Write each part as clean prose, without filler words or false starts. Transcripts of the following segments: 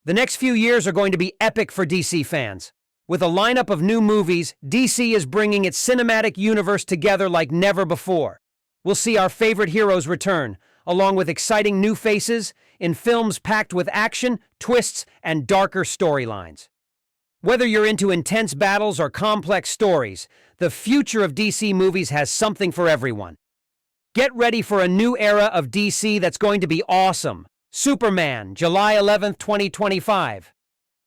The next few years are going to be epic for DC fans. With a lineup of new movies, DC is bringing its cinematic universe together like never before. We'll see our favorite heroes return, along with exciting new faces, in films packed with action, twists, and darker storylines. Whether you're into intense battles or complex stories, the future of DC movies has something for everyone. Get ready for a new era of DC that's going to be awesome. Superman, July 11th, 2025.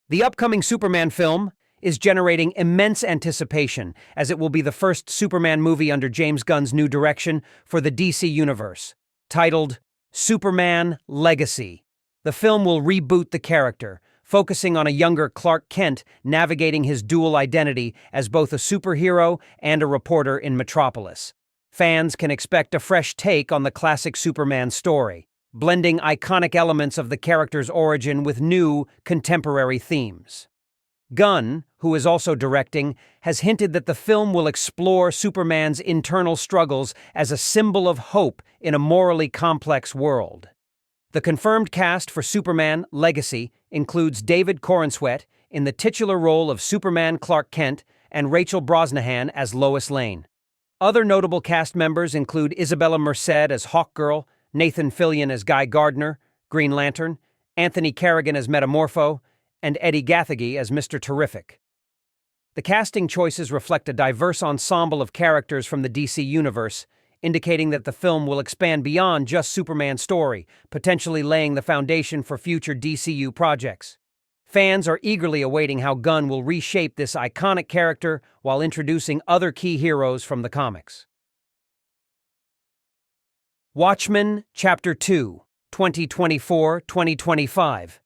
The upcoming Superman film is generating immense anticipation, as it will be the first Superman movie under James Gunn's new direction for the DC Universe. Titled Superman Legacy. The film will reboot the character, focusing on a younger Clark Kent navigating his dual identity as both a superhero and a reporter in Metropolis. Fans can expect a fresh take on the classic Superman story, blending iconic elements of the character's origin with new, contemporary themes. Gunn, who is also directing, has hinted that the film will explore Superman's internal struggles as a symbol of hope in a morally complex world. The confirmed cast for Superman Legacy includes David Corenswet in the titular role of Superman Clark Kent and Rachel Brosnahan as Lois Lane. Other notable cast members include Isabella Merced as Hawkgirl, Nathan Fillion as Guy Gardner, Green Lantern, Anthony Carrigan as Metamorpho, and Eddie Gathegi as Mr. Terrific. The casting choices reflect a diverse ensemble of characters from the DC Universe, indicating that the film will expand beyond just Superman's story, potentially laying the foundation for future DCU projects. Fans are eagerly awaiting how Gunn will reshape this iconic character while introducing other key heroes from the comics. Watchmen, Chapter 2, 2024-2025.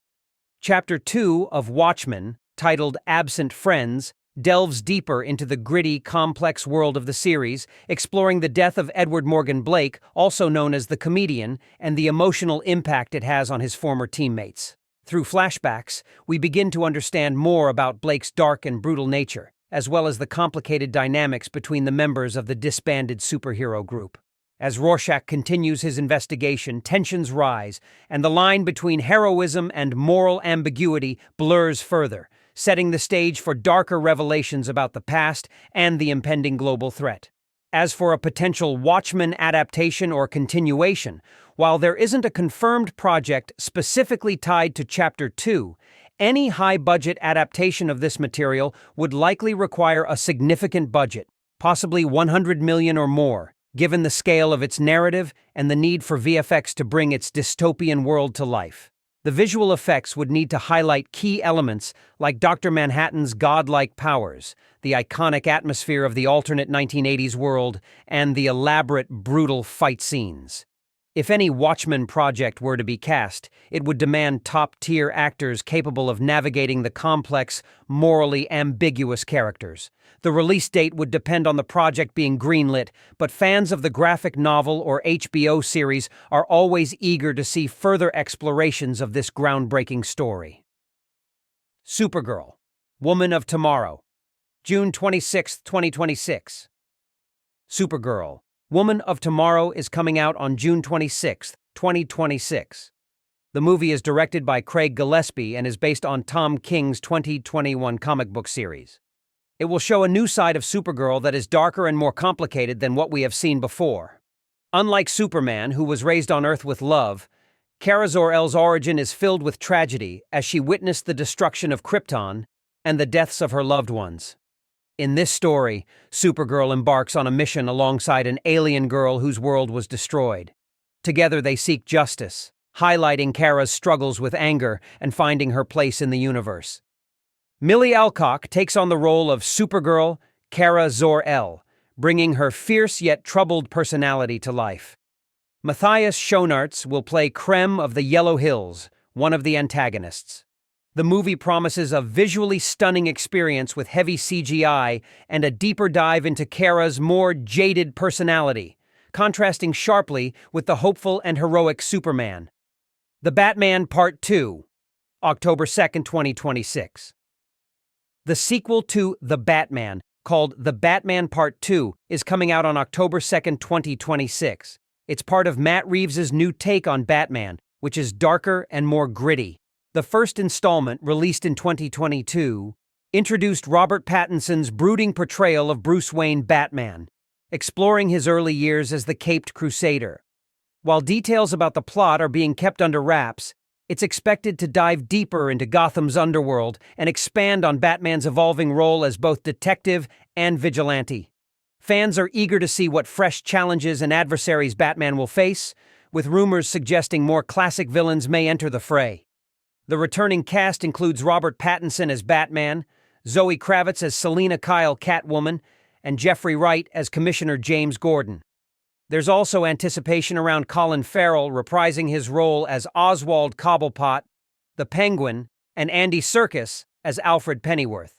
Chapter 2 of Watchmen, titled Absent Friends, delves deeper into the gritty, complex world of the series, exploring the death of Edward Morgan Blake, also known as the Comedian, and the emotional impact it has on his former teammates. Through flashbacks, we begin to understand more about Blake's dark and brutal nature, as well as the complicated dynamics between the members of the disbanded superhero group. As Rorschach continues his investigation, tensions rise, and the line between heroism and moral ambiguity blurs further, setting the stage for darker revelations about the past and the impending global threat. As for a potential Watchmen adaptation or continuation, while there isn't a confirmed project specifically tied to Chapter 2, any high-budget adaptation of this material would likely require a significant budget, possibly $100 million or more, given the scale of its narrative and the need for VFX to bring its dystopian world to life. The visual effects would need to highlight key elements like Dr. Manhattan's godlike powers, the iconic atmosphere of the alternate 1980s world, and the elaborate, brutal fight scenes. If any Watchmen project were to be cast, it would demand top-tier actors capable of navigating the complex, morally ambiguous characters. The release date would depend on the project being greenlit, but fans of the graphic novel or HBO series are always eager to see further explorations of this groundbreaking story. Supergirl, Woman of Tomorrow, June 26, 2026. Supergirl, Woman of Tomorrow is coming out on June 26, 2026. The movie is directed by Craig Gillespie and is based on Tom King's 2021 comic book series. It will show a new side of Supergirl that is darker and more complicated than what we have seen before. Unlike Superman, who was raised on Earth with love, Kara Zor-El's origin is filled with tragedy as she witnessed the destruction of Krypton and the deaths of her loved ones. In this story, Supergirl embarks on a mission alongside an alien girl whose world was destroyed. Together they seek justice, highlighting Kara's struggles with anger and finding her place in the universe. Millie Alcock takes on the role of Supergirl Kara Zor-El, bringing her fierce yet troubled personality to life. Matthias Schoenaerts will play Krem of the Yellow Hills, one of the antagonists. The movie promises a visually stunning experience with heavy CGI and a deeper dive into Kara's more jaded personality, contrasting sharply with the hopeful and heroic Superman. The Batman Part 2, October 2nd, 2026. The sequel to The Batman, called The Batman Part 2, is coming out on October 2nd, 2026. It's part of Matt Reeves' new take on Batman, which is darker and more gritty. The first installment, released in 2022, introduced Robert Pattinson's brooding portrayal of Bruce Wayne Batman, exploring his early years as the Caped Crusader. While details about the plot are being kept under wraps, it's expected to dive deeper into Gotham's underworld and expand on Batman's evolving role as both detective and vigilante. Fans are eager to see what fresh challenges and adversaries Batman will face, with rumors suggesting more classic villains may enter the fray. The returning cast includes Robert Pattinson as Batman, Zoe Kravitz as Selina Kyle Catwoman, and Jeffrey Wright as Commissioner James Gordon. There's also anticipation around Colin Farrell reprising his role as Oswald Cobblepot, the Penguin, and Andy Serkis as Alfred Pennyworth.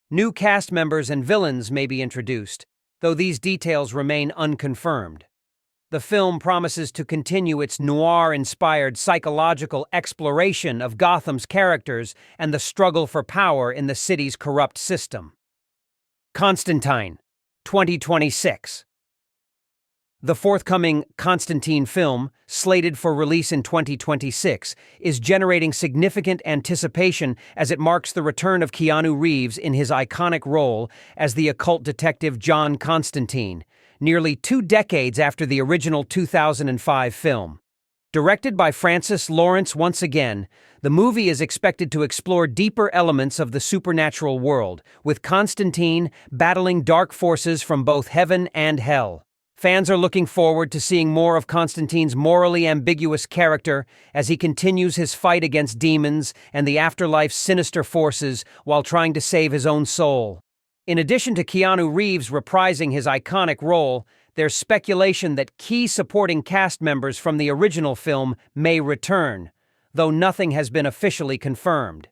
New cast members and villains may be introduced, though these details remain unconfirmed. The film promises to continue its noir-inspired psychological exploration of Gotham's characters and the struggle for power in the city's corrupt system. Constantine, 2026. The forthcoming Constantine film, slated for release in 2026, is generating significant anticipation as it marks the return of Keanu Reeves in his iconic role as the occult detective John Constantine, nearly 2 decades after the original 2005 film. Directed by Francis Lawrence once again, the movie is expected to explore deeper elements of the supernatural world, with Constantine battling dark forces from both heaven and hell. Fans are looking forward to seeing more of Constantine's morally ambiguous character as he continues his fight against demons and the afterlife's sinister forces while trying to save his own soul. In addition to Keanu Reeves reprising his iconic role, there's speculation that key supporting cast members from the original film may return, though nothing has been officially confirmed.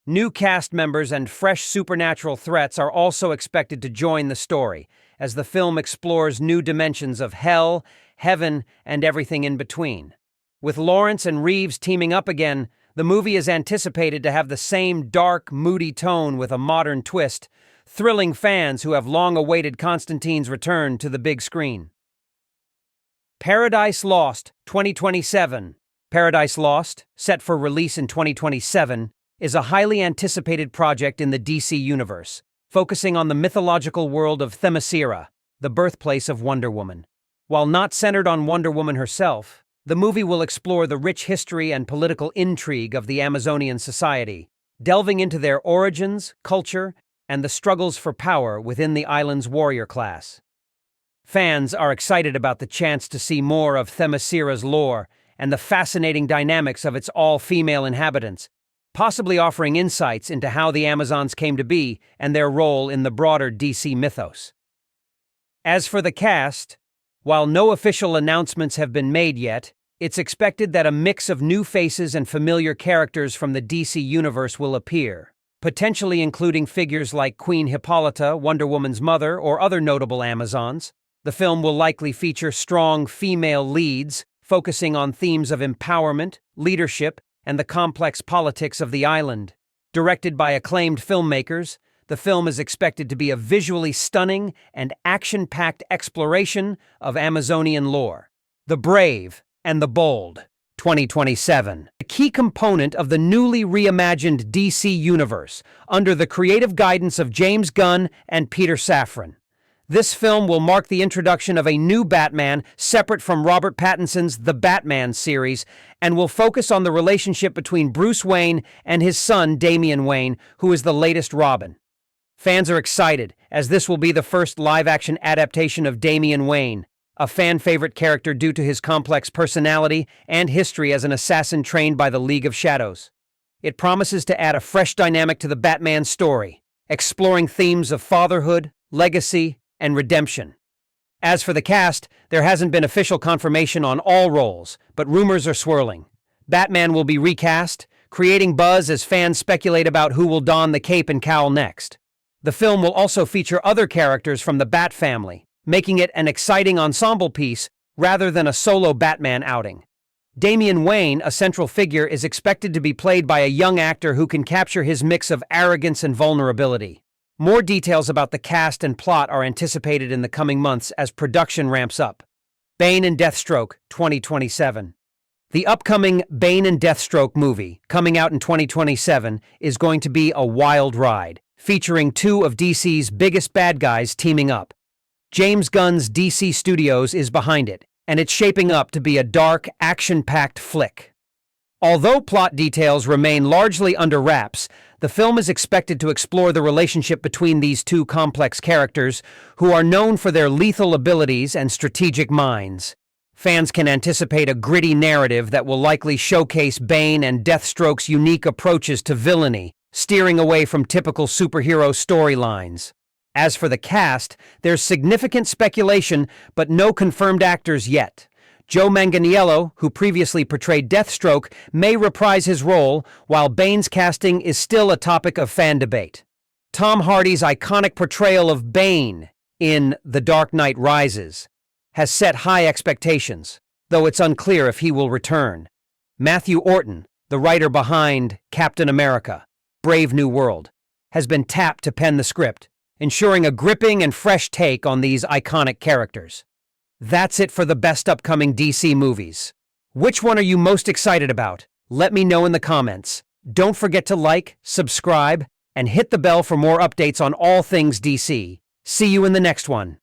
New cast members and fresh supernatural threats are also expected to join the story, as the film explores new dimensions of hell, heaven, and everything in between. With Lawrence and Reeves teaming up again, the movie is anticipated to have the same dark, moody tone with a modern twist, thrilling fans who have long awaited Constantine's return to the big screen. Paradise Lost, 2027. Paradise Lost, set for release in 2027, is a highly anticipated project in the DC universe, focusing on the mythological world of Themyscira, the birthplace of Wonder Woman. While not centered on Wonder Woman herself, the movie will explore the rich history and political intrigue of the Amazonian society, delving into their origins, culture, and the struggles for power within the island's warrior class. Fans are excited about the chance to see more of Themyscira's lore and the fascinating dynamics of its all-female inhabitants, possibly offering insights into how the Amazons came to be and their role in the broader DC mythos. As for the cast, while no official announcements have been made yet, it's expected that a mix of new faces and familiar characters from the DC universe will appear, potentially including figures like Queen Hippolyta, Wonder Woman's mother, or other notable Amazons. The film will likely feature strong female leads, focusing on themes of empowerment, leadership, and the complex politics of the island. Directed by acclaimed filmmakers, the film is expected to be a visually stunning and action-packed exploration of Amazonian lore. The Brave and the Bold, 2027. A key component of the newly reimagined DC universe, under the creative guidance of James Gunn and Peter Safran. This film will mark the introduction of a new Batman separate from Robert Pattinson's The Batman series, and will focus on the relationship between Bruce Wayne and his son Damian Wayne, who is the latest Robin. Fans are excited, as this will be the first live-action adaptation of Damian Wayne, a fan-favorite character due to his complex personality and history as an assassin trained by the League of Shadows. It promises to add a fresh dynamic to the Batman story, exploring themes of fatherhood, legacy, and redemption. As for the cast, there hasn't been official confirmation on all roles, but rumors are swirling. Batman will be recast, creating buzz as fans speculate about who will don the cape and cowl next. The film will also feature other characters from the Bat family, making it an exciting ensemble piece rather than a solo Batman outing. Damian Wayne, a central figure, is expected to be played by a young actor who can capture his mix of arrogance and vulnerability. More details about the cast and plot are anticipated in the coming months as production ramps up. Bane and Deathstroke, 2027. The upcoming Bane and Deathstroke movie, coming out in 2027, is going to be a wild ride, featuring two of DC's biggest bad guys teaming up. James Gunn's DC Studios is behind it, and it's shaping up to be a dark, action-packed flick. Although plot details remain largely under wraps, the film is expected to explore the relationship between these two complex characters, who are known for their lethal abilities and strategic minds. Fans can anticipate a gritty narrative that will likely showcase Bane and Deathstroke's unique approaches to villainy, steering away from typical superhero storylines. As for the cast, there's significant speculation, but no confirmed actors yet. Joe Manganiello, who previously portrayed Deathstroke, may reprise his role, while Bane's casting is still a topic of fan debate. Tom Hardy's iconic portrayal of Bane in The Dark Knight Rises has set high expectations, though it's unclear if he will return. Matthew Orton, the writer behind Captain America: Brave New World, has been tapped to pen the script, ensuring a gripping and fresh take on these iconic characters. That's it for the best upcoming DC movies. Which one are you most excited about? Let me know in the comments. Don't forget to like, subscribe, and hit the bell for more updates on all things DC. See you in the next one.